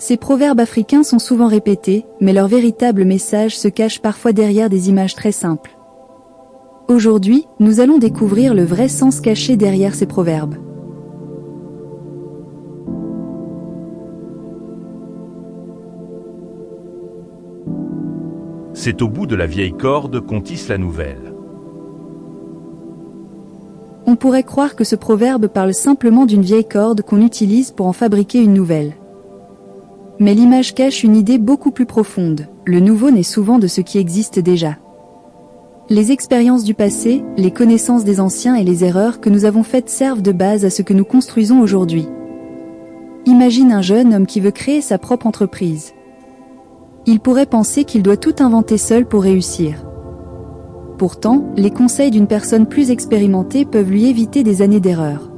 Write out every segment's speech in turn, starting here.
Ces proverbes africains sont souvent répétés, mais leur véritable message se cache parfois derrière des images très simples. Aujourd'hui, nous allons découvrir le vrai sens caché derrière ces proverbes. C'est au bout de la vieille corde qu'on tisse la nouvelle. On pourrait croire que ce proverbe parle simplement d'une vieille corde qu'on utilise pour en fabriquer une nouvelle. Mais l'image cache une idée beaucoup plus profonde. Le nouveau naît souvent de ce qui existe déjà. Les expériences du passé, les connaissances des anciens et les erreurs que nous avons faites servent de base à ce que nous construisons aujourd'hui. Imagine un jeune homme qui veut créer sa propre entreprise. Il pourrait penser qu'il doit tout inventer seul pour réussir. Pourtant, les conseils d'une personne plus expérimentée peuvent lui éviter des années d'erreurs.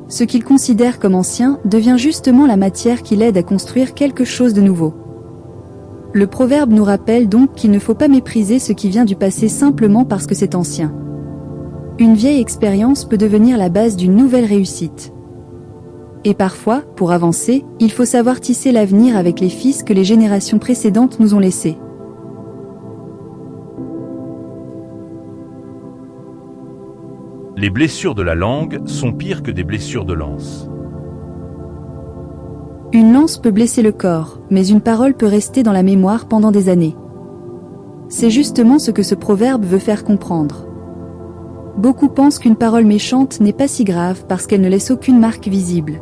Ce qu'il considère comme ancien devient justement la matière qui l'aide à construire quelque chose de nouveau. Le proverbe nous rappelle donc qu'il ne faut pas mépriser ce qui vient du passé simplement parce que c'est ancien. Une vieille expérience peut devenir la base d'une nouvelle réussite. Et parfois, pour avancer, il faut savoir tisser l'avenir avec les fils que les générations précédentes nous ont laissés. Les blessures de la langue sont pires que des blessures de lance. Une lance peut blesser le corps, mais une parole peut rester dans la mémoire pendant des années. C'est justement ce que ce proverbe veut faire comprendre. Beaucoup pensent qu'une parole méchante n'est pas si grave parce qu'elle ne laisse aucune marque visible.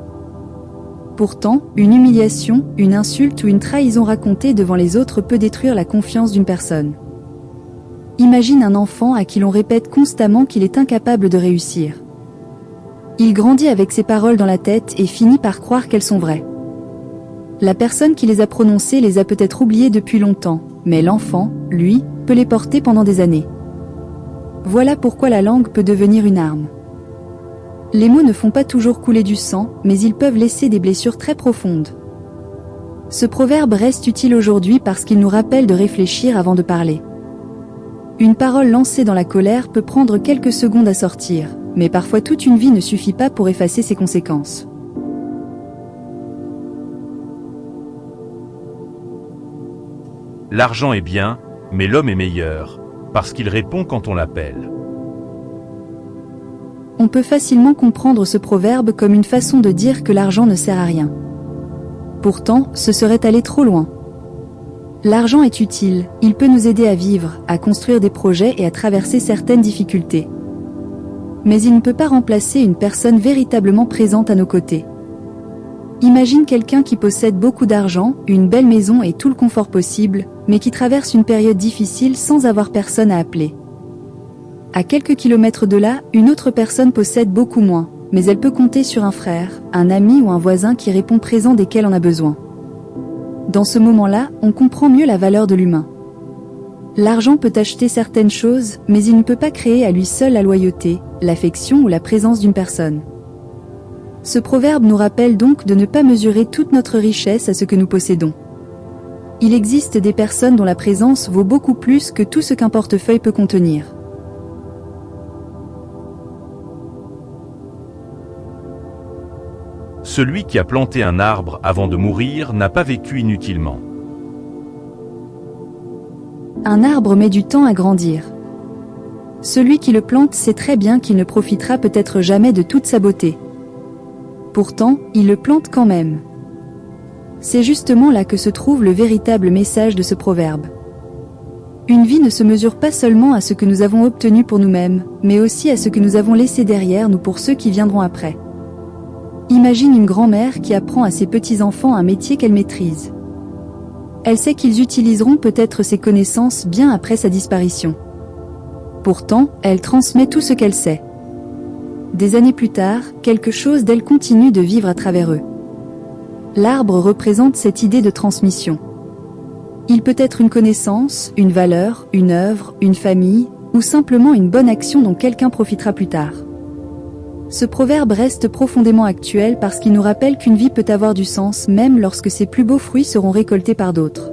Pourtant, une humiliation, une insulte ou une trahison racontée devant les autres peut détruire la confiance d'une personne. Imagine un enfant à qui l'on répète constamment qu'il est incapable de réussir. Il grandit avec ces paroles dans la tête et finit par croire qu'elles sont vraies. La personne qui les a prononcées les a peut-être oubliées depuis longtemps, mais l'enfant, lui, peut les porter pendant des années. Voilà pourquoi la langue peut devenir une arme. Les mots ne font pas toujours couler du sang, mais ils peuvent laisser des blessures très profondes. Ce proverbe reste utile aujourd'hui parce qu'il nous rappelle de réfléchir avant de parler. Une parole lancée dans la colère peut prendre quelques secondes à sortir, mais parfois toute une vie ne suffit pas pour effacer ses conséquences. L'argent est bien, mais l'homme est meilleur, parce qu'il répond quand on l'appelle. On peut facilement comprendre ce proverbe comme une façon de dire que l'argent ne sert à rien. Pourtant, ce serait aller trop loin. L'argent est utile, il peut nous aider à vivre, à construire des projets et à traverser certaines difficultés. Mais il ne peut pas remplacer une personne véritablement présente à nos côtés. Imagine quelqu'un qui possède beaucoup d'argent, une belle maison et tout le confort possible, mais qui traverse une période difficile sans avoir personne à appeler. À quelques kilomètres de là, une autre personne possède beaucoup moins, mais elle peut compter sur un frère, un ami ou un voisin qui répond présent dès qu'elle en a besoin. Dans ce moment-là, on comprend mieux la valeur de l'humain. L'argent peut acheter certaines choses, mais il ne peut pas créer à lui seul la loyauté, l'affection ou la présence d'une personne. Ce proverbe nous rappelle donc de ne pas mesurer toute notre richesse à ce que nous possédons. Il existe des personnes dont la présence vaut beaucoup plus que tout ce qu'un portefeuille peut contenir. Celui qui a planté un arbre avant de mourir n'a pas vécu inutilement. Un arbre met du temps à grandir. Celui qui le plante sait très bien qu'il ne profitera peut-être jamais de toute sa beauté. Pourtant, il le plante quand même. C'est justement là que se trouve le véritable message de ce proverbe. Une vie ne se mesure pas seulement à ce que nous avons obtenu pour nous-mêmes, mais aussi à ce que nous avons laissé derrière nous pour ceux qui viendront après. Imagine une grand-mère qui apprend à ses petits-enfants un métier qu'elle maîtrise. Elle sait qu'ils utiliseront peut-être ses connaissances bien après sa disparition. Pourtant, elle transmet tout ce qu'elle sait. Des années plus tard, quelque chose d'elle continue de vivre à travers eux. L'arbre représente cette idée de transmission. Il peut être une connaissance, une valeur, une œuvre, une famille, ou simplement une bonne action dont quelqu'un profitera plus tard. Ce proverbe reste profondément actuel parce qu'il nous rappelle qu'une vie peut avoir du sens même lorsque ses plus beaux fruits seront récoltés par d'autres.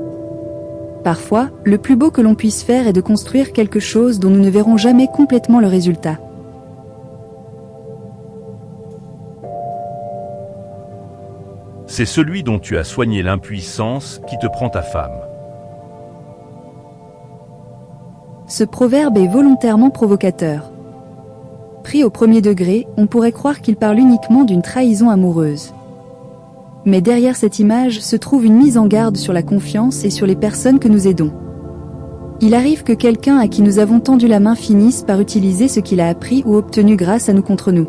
Parfois, le plus beau que l'on puisse faire est de construire quelque chose dont nous ne verrons jamais complètement le résultat. C'est celui dont tu as soigné l'impuissance qui te prend ta femme. Ce proverbe est volontairement provocateur. Pris au premier degré, on pourrait croire qu'il parle uniquement d'une trahison amoureuse. Mais derrière cette image se trouve une mise en garde sur la confiance et sur les personnes que nous aidons. Il arrive que quelqu'un à qui nous avons tendu la main finisse par utiliser ce qu'il a appris ou obtenu grâce à nous contre nous.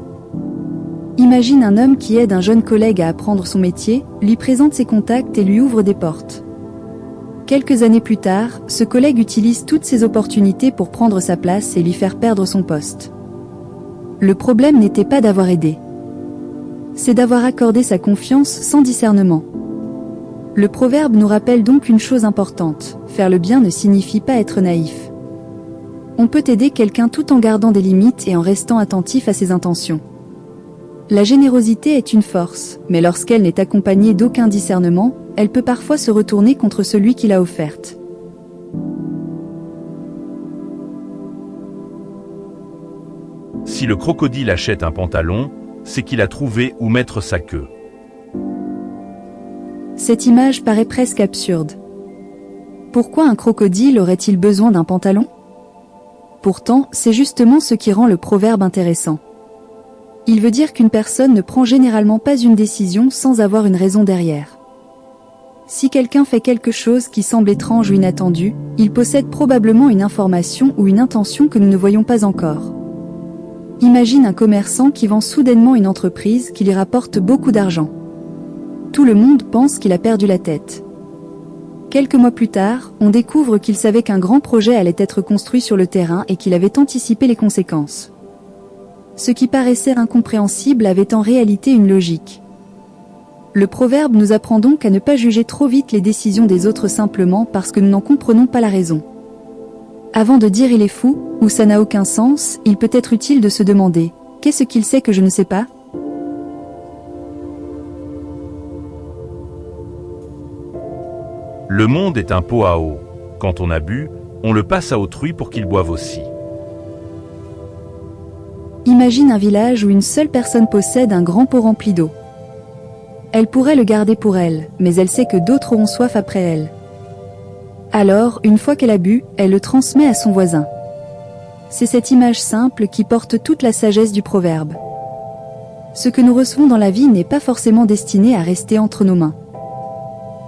Imagine un homme qui aide un jeune collègue à apprendre son métier, lui présente ses contacts et lui ouvre des portes. Quelques années plus tard, ce collègue utilise toutes ses opportunités pour prendre sa place et lui faire perdre son poste. Le problème n'était pas d'avoir aidé. C'est d'avoir accordé sa confiance sans discernement. Le proverbe nous rappelle donc une chose importante, faire le bien ne signifie pas être naïf. On peut aider quelqu'un tout en gardant des limites et en restant attentif à ses intentions. La générosité est une force, mais lorsqu'elle n'est accompagnée d'aucun discernement, elle peut parfois se retourner contre celui qui l'a offerte. Si le crocodile achète un pantalon, c'est qu'il a trouvé où mettre sa queue. Cette image paraît presque absurde. Pourquoi un crocodile aurait-il besoin d'un pantalon? Pourtant, c'est justement ce qui rend le proverbe intéressant. Il veut dire qu'une personne ne prend généralement pas une décision sans avoir une raison derrière. Si quelqu'un fait quelque chose qui semble étrange ou inattendu, il possède probablement une information ou une intention que nous ne voyons pas encore. Imagine un commerçant qui vend soudainement une entreprise qui lui rapporte beaucoup d'argent. Tout le monde pense qu'il a perdu la tête. Quelques mois plus tard, on découvre qu'il savait qu'un grand projet allait être construit sur le terrain et qu'il avait anticipé les conséquences. Ce qui paraissait incompréhensible avait en réalité une logique. Le proverbe nous apprend donc à ne pas juger trop vite les décisions des autres simplement parce que nous n'en comprenons pas la raison. Avant de dire « il est fou » ou « ça n'a aucun sens », il peut être utile de se demander « qu'est-ce qu'il sait que je ne sais pas ?» Le monde est un pot à eau. Quand on a bu, on le passe à autrui pour qu'il boive aussi. Imagine un village où une seule personne possède un grand pot rempli d'eau. Elle pourrait le garder pour elle, mais elle sait que d'autres auront soif après elle. Alors, une fois qu'elle a bu, elle le transmet à son voisin. C'est cette image simple qui porte toute la sagesse du proverbe. Ce que nous recevons dans la vie n'est pas forcément destiné à rester entre nos mains.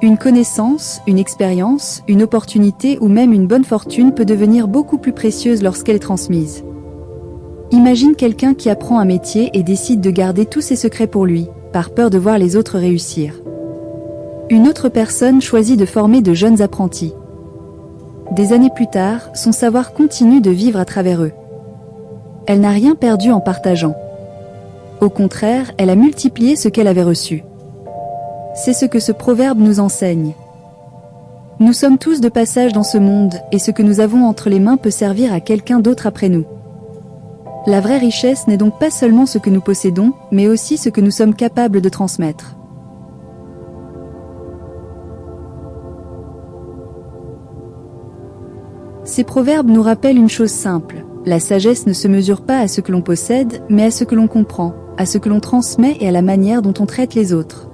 Une connaissance, une expérience, une opportunité ou même une bonne fortune peut devenir beaucoup plus précieuse lorsqu'elle est transmise. Imagine quelqu'un qui apprend un métier et décide de garder tous ses secrets pour lui, par peur de voir les autres réussir. Une autre personne choisit de former de jeunes apprentis. Des années plus tard, son savoir continue de vivre à travers eux. Elle n'a rien perdu en partageant. Au contraire, elle a multiplié ce qu'elle avait reçu. C'est ce que ce proverbe nous enseigne. Nous sommes tous de passage dans ce monde, et ce que nous avons entre les mains peut servir à quelqu'un d'autre après nous. La vraie richesse n'est donc pas seulement ce que nous possédons, mais aussi ce que nous sommes capables de transmettre. Ces proverbes nous rappellent une chose simple. La sagesse ne se mesure pas à ce que l'on possède, mais à ce que l'on comprend, à ce que l'on transmet et à la manière dont on traite les autres.